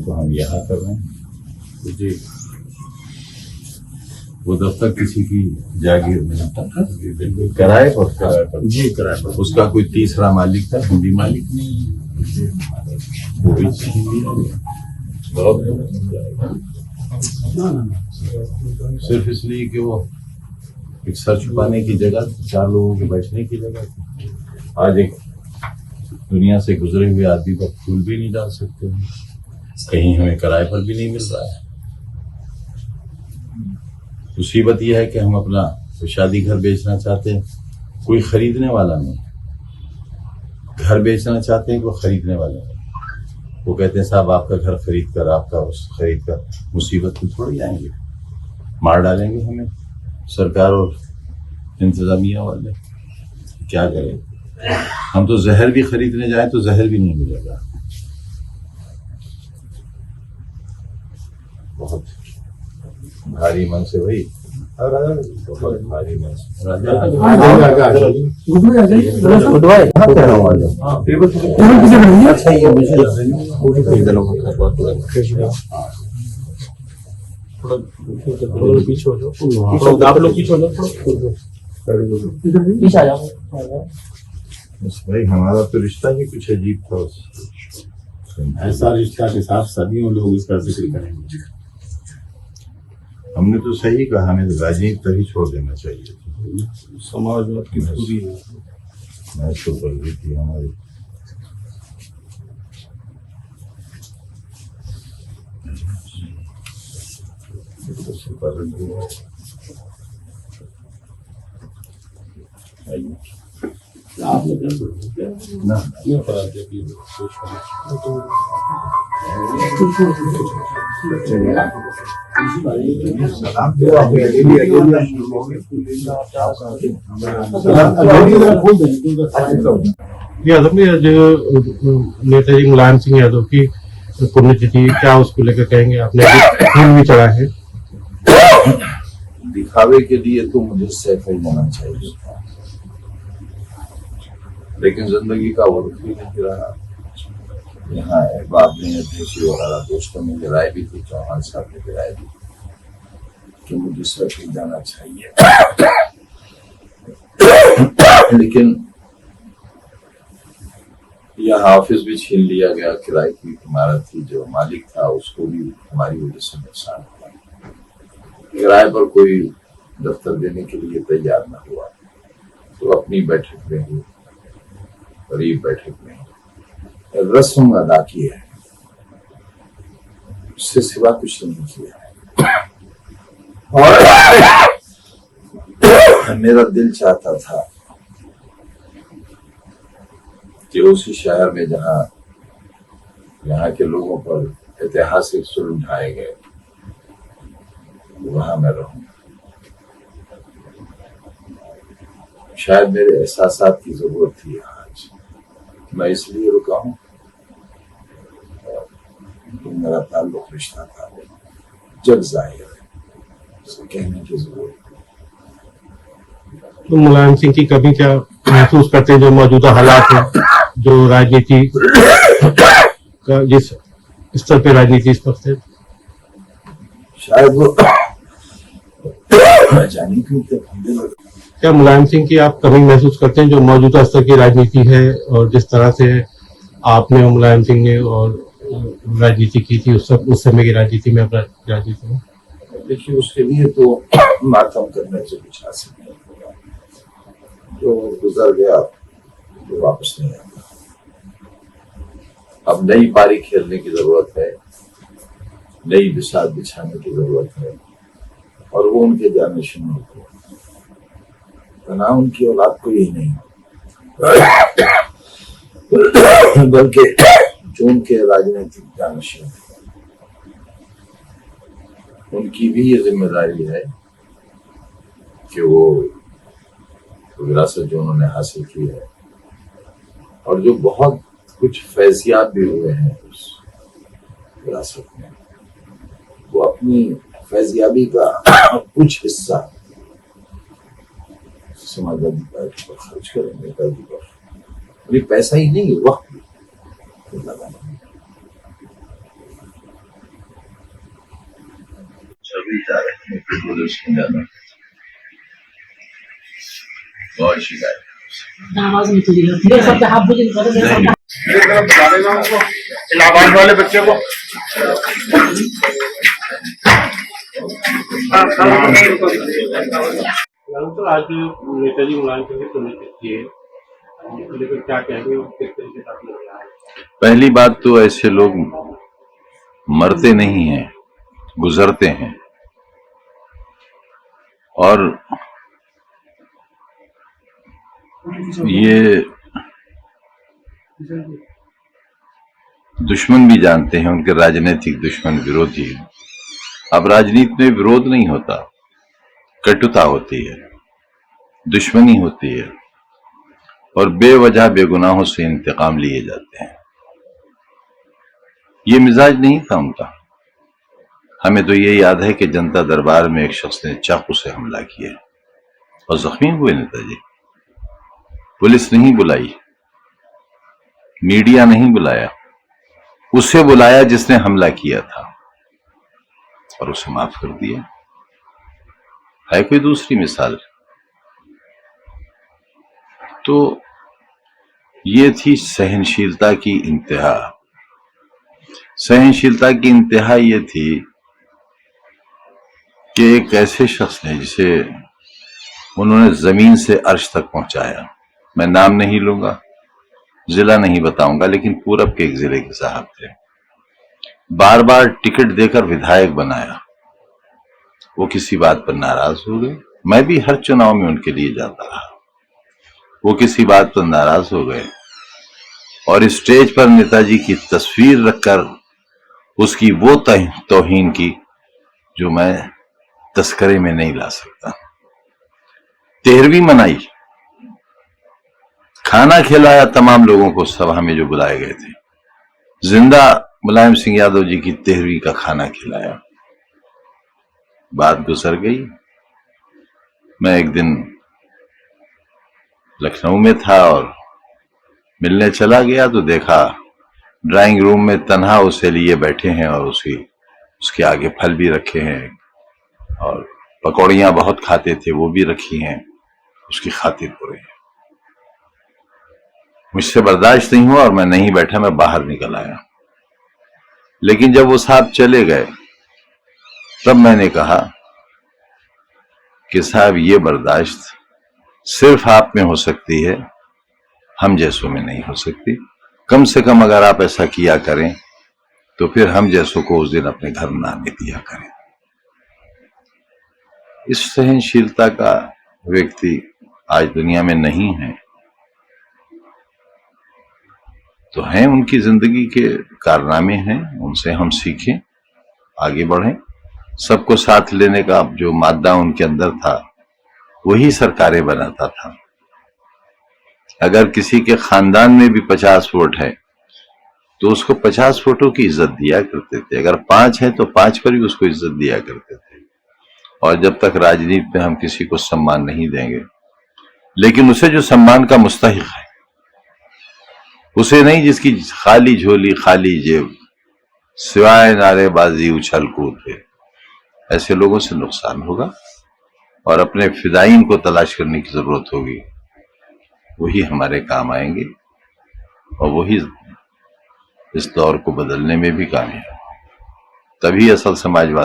तो हम यहाँ कर रहे हैं। जी, वो दफ्तर किसी की जागीर नहीं था, किराए पर जी, किराए पर। उसका कोई तीसरा मालिक था, हम भी मालिक नहीं है, वो भी सिर्फ इसलिए कि वो एक सर छुपाने की जगह, 4 लोगों के बैठने की जगह थी। आज एक दुनिया से गुजरे हुए आदमी पर फूल भी नहीं डाल सकते, कहीं हमें किराए पर भी नहीं मिल रहा है। मुसीबत यह है कि हम अपना शादी घर बेचना चाहते हैं, कोई खरीदने वाला नहीं। घर बेचना चाहते हैं, कोई खरीदने वाला नहीं। वो कहते हैं साहब आपका घर खरीद कर, आपका उस खरीद कर मुसीबत में थोड़ी आएंगे, मार डालेंगे हमें सरकार और इंतजामिया वाले। क्या करें, हम तो जहर भी खरीदने जाए तो जहर भी नहीं मिलेगा। बहुत भारी मन से भाई, बहुत भारी मन से। पीछे हो जाओ, आप लोग पीछे हो जाओ, पीछे आ जाओ। बस भाई हमारा तो रिश्ता ही कुछ अजीब था। ऐसा रिश्ता के साथ सदियों लोग इसका जिक्र करेंगे। हमने तो सही कहा, हमें तो राजनीति तभी छोड़ देना चाहिए। समाजवाद की पूरी मैच तो बल रही थी हमारी। ना नेताजी मुलायम सिंह यादव की पुण्यतिथि, क्या उसको लेकर कहेंगे? आपने फूल भी चढ़ा है। दिखावे के लिए तो मुझे सैफ ही जाना चाहिए, लेकिन जिंदगी का वो रुख भी नहीं रहा। यहाँ अहबाब ने, देशी वगैरह दोस्तों ने गिराए भी थी, चौहान साहब ने गिराए भी कि मुझे सैफ ही जाना चाहिए। लेकिन यह ऑफिस भी छीन लिया गया, किराए की इमारत थी, जो मालिक था उसको भी हमारी वजह से नुकसान हुआ। किराए पर कोई दफ्तर देने के लिए तैयार न हुआ, तो अपनी बैठक में ही, गरीब बैठक में रस्म अदा की है, उससे सिवा कुछ नहीं किया है। और मेरा दिल चाहता था कि उसी शहर में जहां यहाँ के लोगों पर ऐतिहासिक जुल्म ढाए गए, वहां मैं रहूं। शायद मेरे एहसासात की जरूरत थी आज, मैं इसलिए रुका हूं। तो मेरा ताल्लुक रिश्ता था, जग जाहिर है, उसको कहने की जरूरत। तो मुलायम सिंह की कभी क्या महसूस करते हैं, जो मौजूदा हालात है, जो राजनीति का जिस स्तर पे राजनीति इस वक्त है? शायद वो जाने क्यों थे। क्या मुलायम सिंह की आप कमी महसूस करते हैं, जो मौजूदा स्तर की राजनीति है और जिस तरह से आपने और मुलायम सिंह ने और राजनीति की थी उस समय की राजनीति में, राजनीति में? देखिए, उसके लिए तो मातम करने से कुछ हासिल नहीं होगा। जो गुजर गया वो वापस नहीं आता। अब नई पारी खेलने की जरूरत है, नई बिसात बिछाने की जरूरत है, और वो उनके जानशीनों को, ना उनकी औलाद को ही नहीं, बल्कि जो उनके राजनीतिक जानशीन, उनकी भी ये जिम्मेदारी है कि वो विरासत जो उन्होंने हासिल की है, और जो बहुत कुछ फैजियात भी हुए हैं उस विरासत में, वो अपनी फैजियाबी का कुछ हिस्सा समाजवादी पार्टी पर खर्च करेंगे, पार्टी पर। पैसा ही नहीं, वक्त भी लगाना। भी जा रहे हैं प्रदूषण ज्यादा, बहुत शिकायत। आवाज नहीं खुली है मेरे साथ हाथ बुझे इलाहाबाद वाले बच्चे को तो आज नेताजी मुलायम सिंह की पुण्यतिथि है, लेकिन क्या कहेंगे किस तरीके से आपने किया है? पहली बात तो ऐसे लोग मरते नहीं हैं, गुजरते हैं। और ये दुश्मन भी जानते हैं, उनके राजनीतिक दुश्मन, विरोधी। अब राजनीति में विरोध नहीं होता, कटुता होती है, दुश्मनी होती है और बेवजह बेगुनाहों से इंतकाम लिए जाते हैं। ये मिजाज नहीं था उनका। हमें तो ये याद है कि जनता दरबार में एक शख्स ने चाकू से हमला किया और जख्मी हुए नेताजी। पुलिस नहीं बुलाई, मीडिया नहीं बुलाया, उसे बुलाया जिसने हमला किया था और उसे माफ कर दिया। है कोई दूसरी मिसाल? तो ये थी सहनशीलता की इंतहा। सहनशीलता की इंतहा ये थी कि एक ऐसे शख्स ने जिसे उन्होंने जमीन से अर्श तक पहुंचाया, मैं नाम नहीं लूंगा, जिला नहीं बताऊंगा, लेकिन पूरब के एक जिले के साहब थे, बार बार टिकट देकर विधायक बनाया। वो किसी बात पर नाराज हो गए। मैं भी हर चुनाव में उनके लिए जाता रहा। वो किसी बात पर नाराज हो गए और स्टेज पर नेताजी की तस्वीर रखकर उसकी वो तौहीन की जो मैं तस्करे में नहीं ला सकता। 13वीं मनाई, खाना खिलाया तमाम लोगों को सभा में जो बुलाए गए थे। जिंदा मुलायम सिंह यादव जी की 13वीं का खाना खिलाया। बात गुजर गई। मैं एक दिन लखनऊ में था और मिलने चला गया तो देखा ड्राइंग रूम में तन्हा उसे लिए बैठे हैं और उसके आगे फल भी रखे हैं और पकौड़ियां बहुत खाते थे वो भी रखी हैं, उसकी खातिर पूरे हैं। मुझसे बर्दाश्त नहीं हुआ और मैं नहीं बैठा, मैं बाहर निकल आया। लेकिन जब वो साहब चले गए तब मैंने कहा कि साहब ये बर्दाश्त सिर्फ आप में हो सकती है, हम जैसों में नहीं हो सकती। कम से कम अगर आप ऐसा किया करें तो फिर हम जैसों को उस दिन अपने घर ना आने दिया करें। इस सहनशीलता का व्यक्ति आज दुनिया में नहीं है। तो हैं उनकी जिंदगी के कारनामे हैं, उनसे हम सीखें, आगे बढ़ें। सबको साथ लेने का जो मादा उनके अंदर था वही सरकारें बनाता था। अगर किसी के खानदान में भी 50 वोट है तो उसको 50 वोटों की इज्जत दिया करते थे। अगर 5 है तो 5 पर भी उसको इज्जत दिया करते थे। और जब तक राजनीति में हम किसी को सम्मान नहीं देंगे, लेकिन उसे जो सम्मान का मुस्तहिक है, उसे नहीं जिसकी खाली झोली खाली जेब सिवाय नारेबाजी उछल कूद के, ऐसे लोगों से नुकसान होगा और अपने फिदाइन को तलाश करने की जरूरत होगी। वही हमारे काम आएंगे और वही इस दौर को बदलने में भी कामयाब। तभी असल समाजवाद